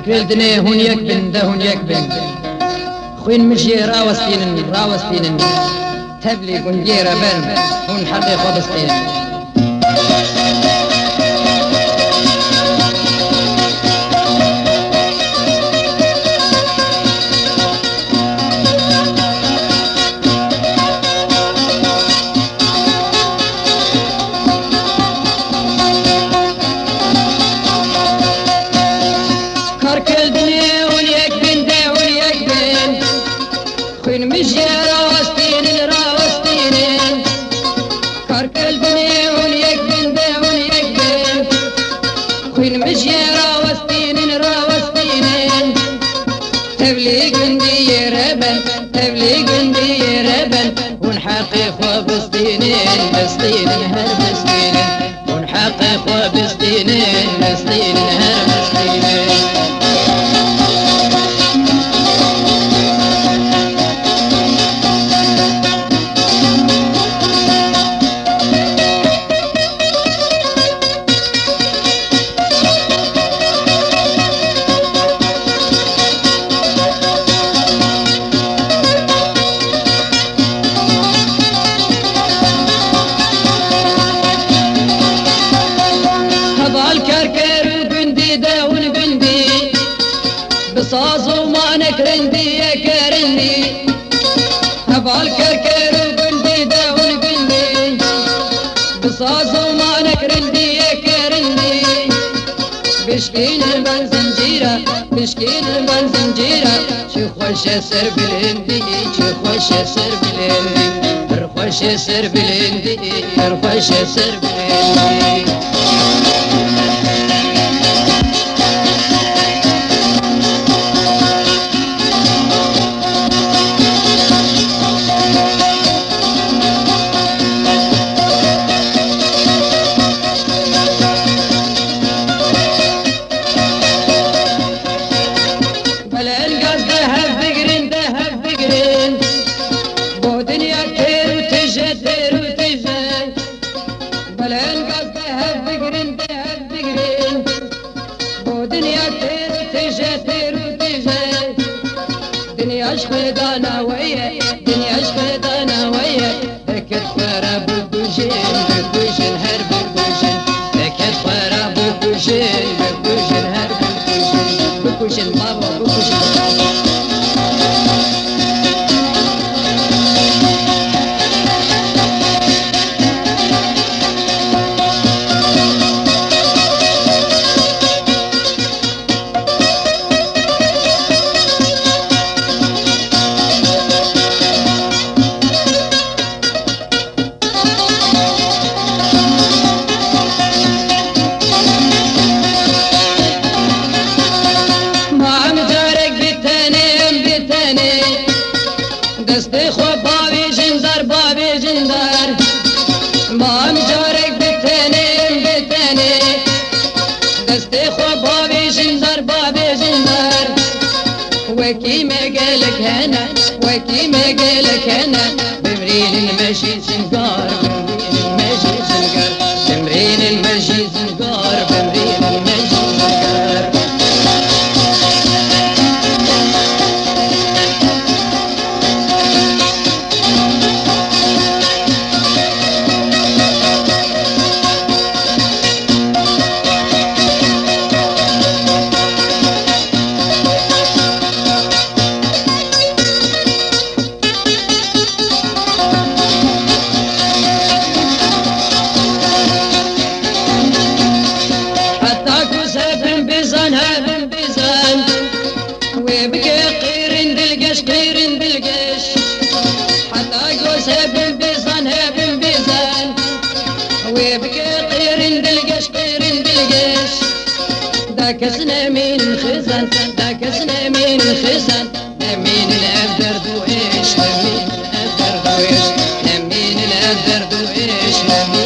كاركلدني هون يكبن ده هون يكبن خوين مشي راوستين تبلي قنجيرة بن هون حقي خبستين صازو ما نكرندي يا كرندي هبال كركر وقندي داون قندي بصازو ما نكرندي يا كرندي بشكين البن زنجيرة بشكين البن زنجيرة شو خوش سر بالهندي شو خوش سر بالهندي خوش سر بالهندي خوش سر بالهندي وكي ما قالك هنا وكي ما قالك هنا بمرين المشي سنقار بمرين المشي سنقار بمرين المشي سنقار بمرين المشي سنقار داكسنا من الخزان داكسنا من الخزان نمين الأبدر دويش نمين الأبدر دويش نمين الأبدر دويش نمين